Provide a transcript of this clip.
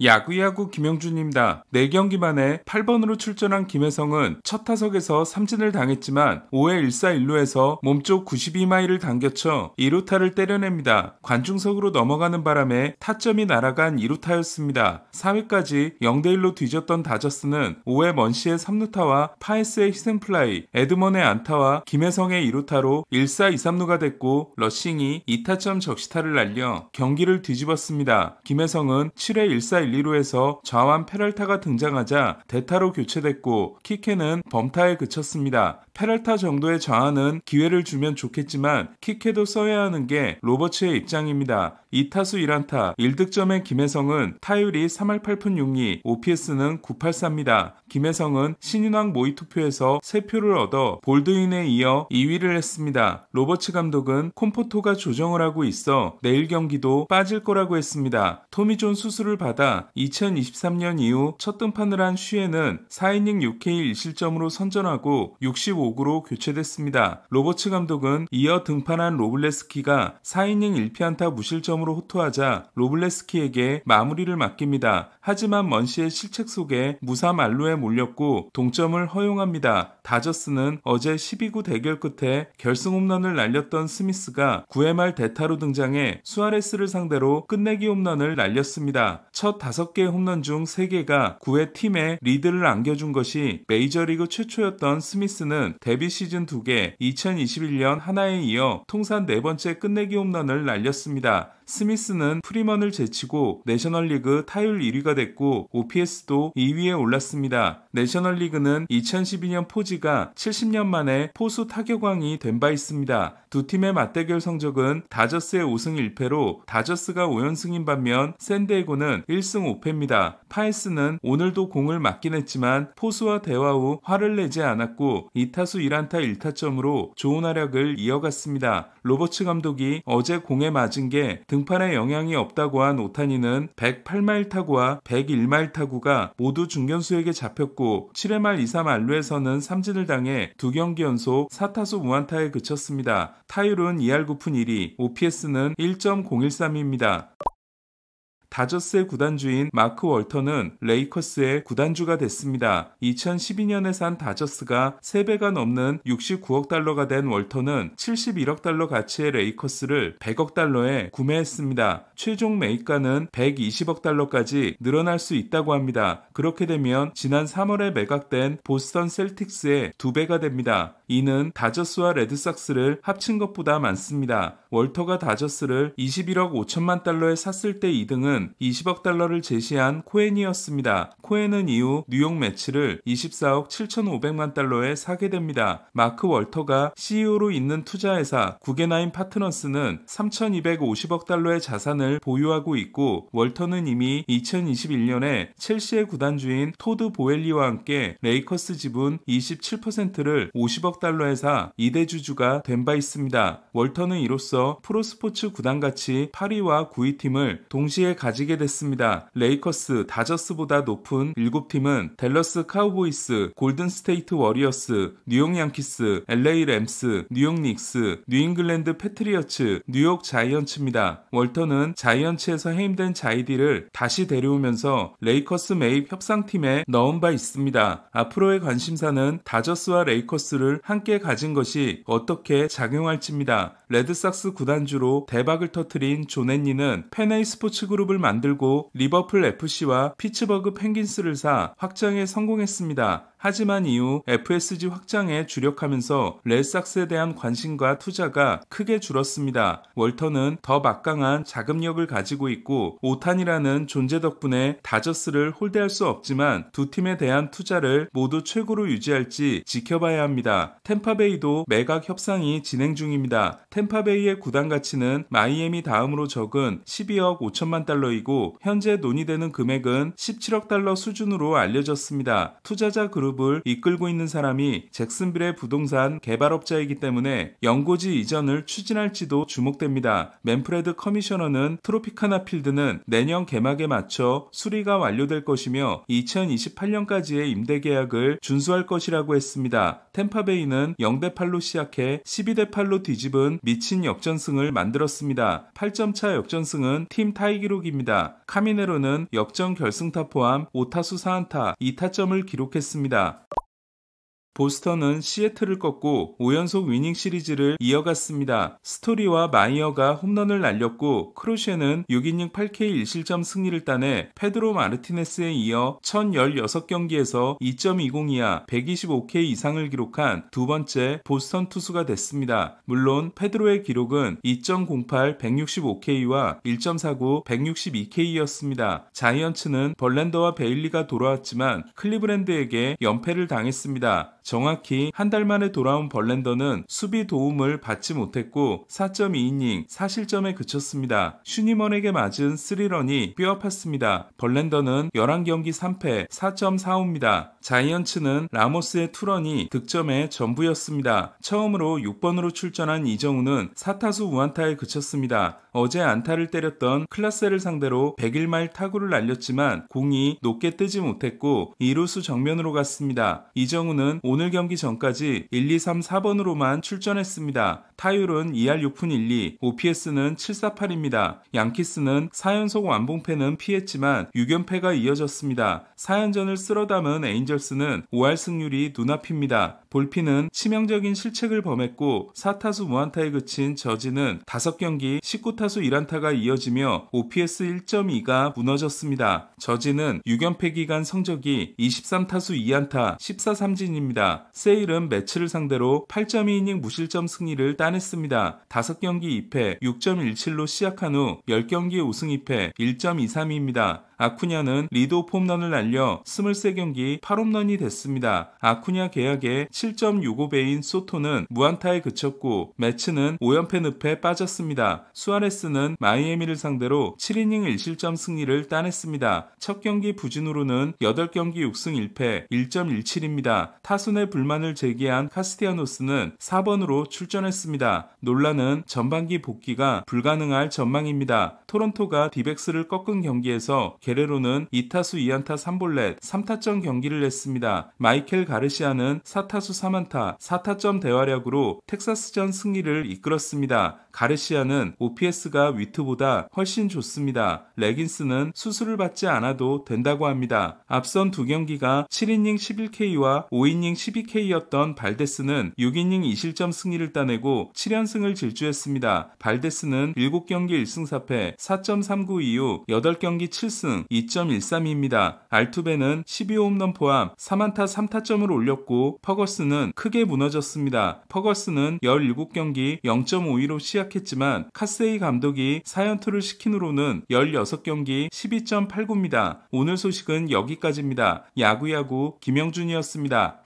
야구야구 김영준입니다. 4경기 만에 8번으로 출전한 김혜성은 첫 타석에서 삼진을 당했지만 5회 1사 1루에서 몸쪽 92마일을 당겨쳐 2루타를 때려냅니다. 관중석으로 넘어가는 바람에 타점이 날아간 2루타였습니다. 4회까지 0대1로 뒤졌던 다저스는 5회 먼시의 3루타와 파에스의 희생플라이, 에드먼의 안타와 김혜성의 2루타로 1사 2삼루가 됐고 러싱이 2타점 적시타를 날려 경기를 뒤집었습니다. 김혜성은 7회 1사 1루에서 좌완 페랄타가 등장하자 대타로 교체됐고 키케는 범타에 그쳤습니다. 페랄타 정도의 좌완은 기회를 주면 좋겠지만 키케도 써야 하는 게 로버츠의 입장입니다. 2타수 1안타 1득점의 김혜성은 타율이 3할 8푼 6리, OPS는 984입니다. 김혜성은 신인왕 모의 투표에서 3표를 얻어 볼드윈에 이어 2위를 했습니다. 로버츠 감독은 콤포토가 조정을 하고 있어 내일 경기도 빠질 거라고 했습니다. 토미존 수술을 받아 2023년 이후 첫 등판을 한 슈에는 4이닝 6K 1실점으로 선전하고 65구로 교체됐습니다. 로버츠 감독은 이어 등판한 로블레스키가 4이닝 1피안타 무실점으로 호투하자 로블레스키에게 마무리를 맡깁니다. 하지만 먼시의 실책 속에 무사 만루에 몰렸고 동점을 허용합니다. 다저스는 어제 12구 대결 끝에 결승 홈런을 날렸던 스미스가 9회 말 대타로 등장해 수아레스를 상대로 끝내기 홈런을 날렸습니다. 첫 5개의 홈런 중 3개가 9회 팀에 리드를 안겨준 것이 메이저리그 최초였던 스미스는 데뷔 시즌 2개, 2021년 하나에 이어 통산 4번째 끝내기 홈런을 날렸습니다. 스미스는 프리먼을 제치고 내셔널리그 타율 1위가 됐고 OPS도 2위에 올랐습니다. 내셔널리그는 2012년 포지가 70년 만에 포수 타격왕이 된 바 있습니다. 두 팀의 맞대결 성적은 다저스의 5승 1패로 다저스가 5연승인 반면 샌디에고는 1승 5패입니다. 파에스는 오늘도 공을 맞긴 했지만 포수와 대화 후 화를 내지 않았고 2타수 1안타 1타점으로 좋은 활약을 이어갔습니다. 로버츠 감독이 어제 공에 맞은 게 등판에 영향이 없다고 한 오타니는 108마일 타구와 101마일 타구가 모두 중견수에게 잡혔고 7회 말 2사 만루에서는 삼진을 당해 2경기 연속 4타수 무안타에 그쳤습니다. 타율은 2할 9푼 1리, OPS는 1.013입니다. 다저스의 구단주인 마크 월터는 레이커스의 구단주가 됐습니다. 2012년에 산 다저스가 3배가 넘는 69억 달러가 된 월터는 71억 달러 가치의 레이커스를 100억 달러에 구매했습니다. 최종 매입가는 120억 달러까지 늘어날 수 있다고 합니다. 그렇게 되면 지난 3월에 매각된 보스턴 셀틱스의 2배가 됩니다. 이는 다저스와 레드삭스를 합친 것보다 많습니다. 월터가 다저스를 21억 5천만 달러에 샀을 때 2등은 20억 달러를 제시한 코엔이었습니다. 코엔은 이후 뉴욕 매치를 24억 7,500만 달러에 사게 됩니다. 마크 월터가 CEO로 있는 투자회사 구겐하임 파트너스는 3,250억 달러의 자산을 보유하고 있고 월터는 이미 2021년에 첼시의 구단주인 토드 보웰리와 함께 레이커스 지분 27%를 50억 달러에 사 2대 주주가 된 바 있습니다. 월터는 이로써 프로스포츠 구단가치 8위와 9위 팀을 동시에 가지게 됐습니다. 레이커스, 다저스보다 높은 7팀은 댈러스 카우보이스, 골든스테이트 워리어스, 뉴욕 양키스, LA 램스, 뉴욕 닉스, 뉴잉글랜드 패트리어츠, 뉴욕 자이언츠입니다. 월터는 자이언츠에서 해임된 자이디를 다시 데려오면서 레이커스 매입 협상팀에 넣은 바 있습니다. 앞으로의 관심사는 다저스와 레이커스를 함께 가진 것이 어떻게 작용할지입니다. 레드삭스 구단주로 대박을 터뜨린 존 헨리는 펜웨이 스포츠 그룹을 만들고 리버풀 FC와 피츠버그 펭귄스를 사 확장에 성공했습니다. 하지만 이후 FSG 확장에 주력하면서 레드삭스에 대한 관심과 투자가 크게 줄었습니다. 월터는 더 막강한 자금력을 가지고 있고 오탄이라는 존재 덕분에 다저스를 홀대할 수 없지만 두 팀에 대한 투자를 모두 최고로 유지할지 지켜봐야 합니다. 템파베이도 매각 협상이 진행 중입니다. 템파베이의 구단 가치는 마이애미 다음으로 적은 12억 5천만 달러이고 현재 논의되는 금액은 17억 달러 수준으로 알려졌습니다. 투자자 그룹 그룹을 이끌고 있는 사람이 잭슨빌의 부동산 개발업자이기 때문에 연고지 이전을 추진할지도 주목됩니다. 맨프레드 커미셔너는 트로피카나 필드는 내년 개막에 맞춰 수리가 완료될 것이며 2028년까지의 임대 계약을 준수할 것이라고 했습니다. 템파베이는 0대8로 시작해 12대8로 뒤집은 미친 역전승을 만들었습니다. 8점 차 역전승은 팀 타이 기록입니다. 카미네로는 역전 결승타 포함 5타수 4안타 2타점을 기록했습니다. 보스턴은 시애틀을 꺾고 5연속 위닝 시리즈를 이어갔습니다. 스토리와 마이어가 홈런을 날렸고 크로셰는 6이닝 8K 1실점 승리를 따내 페드로 마르티네스에 이어 1016경기에서 2.20이하 125K 이상을 기록한 두 번째 보스턴 투수가 됐습니다. 물론 페드로의 기록은 2.08 165K와 1.49 162K였습니다. 자이언츠는 벌랜더와 베일리가 돌아왔지만 클리브랜드에게 연패를 당했습니다. 정확히 한 달 만에 돌아온 벌랜더는 수비 도움을 받지 못했고 4.2이닝 4실점에 그쳤습니다. 슈니먼에게 맞은 3런이 뼈아팠습니다. 벌랜더는 11경기 3패 4.45입니다. 자이언츠는 라모스의 투런이 득점의 전부였습니다. 처음으로 6번으로 출전한 이정우는 4타수 무안타에 그쳤습니다. 어제 안타를 때렸던 클라세를 상대로 101마일 타구를 날렸지만 공이 높게 뜨지 못했고 2루수 정면으로 갔습니다. 이정우는 오늘 경기 전까지 1, 2, 3, 4번으로만 출전했습니다. 타율은 2할 6푼 1리, OPS는 748입니다. 양키스는 4연속 완봉패는 피했지만 6연패가 이어졌습니다. 4연전을 쓸어 담은 에인절스는 5할 승률이 눈앞입니다. 볼피는 치명적인 실책을 범했고 4타수 무안타에 그친 저지는 5경기 19타수 1안타가 이어지며 OPS 1.2가 무너졌습니다. 저지는 6연패 기간 성적이 23타수 2안타 14삼진입니다. 세일은 매츠를 상대로 8.2이닝 무실점 승리를 따냈습니다. 5경기 2패 6.17로 시작한 후 10경기 5승 2패 1.23입니다. 아쿠냐는 리드오프 홈런을 날려 23경기 8홈런이 됐습니다. 아쿠냐 계약에 7.65배인 소토는 무안타에 그쳤고 매츠는 5연패 늪에 빠졌습니다. 수아레스는 마이애미를 상대로 7이닝 1실점 승리를 따냈습니다. 첫 경기 부진으로는 8경기 6승 1패 1.17입니다. 타순의 불만을 제기한 카스티아노스는 4번으로 출전했습니다. 논란은 전반기 복귀가 불가능할 전망입니다. 토론토가 디백스를 꺾은 경기에서 게레로는 2타수 2안타 3볼넷 3타점 경기를 냈습니다. 마이켈 가르시아는 4타수 3안타 4타점 대활약으로 텍사스전 승리를 이끌었습니다. 가르시아는 OPS가 위트보다 훨씬 좋습니다. 레긴스는 수술을 받지 않아도 된다고 합니다. 앞선 두 경기가 7이닝 11K와 5이닝 12K였던 발데스는 6이닝 2실점 승리를 따내고 7연승을 질주했습니다. 발데스는 7경기 1승 4패 4.39 이후 8경기 7승 2.13입니다. 알투베는 12홈런 포함 3안타 3타점을 올렸고 퍼거스는 크게 무너졌습니다. 퍼거스는 17경기 0.52로 시작했지만 카세이 감독이 4연투를 시킨 후로는 16경기 12.89입니다. 오늘 소식은 여기까지입니다. 야구야구 김영준이었습니다.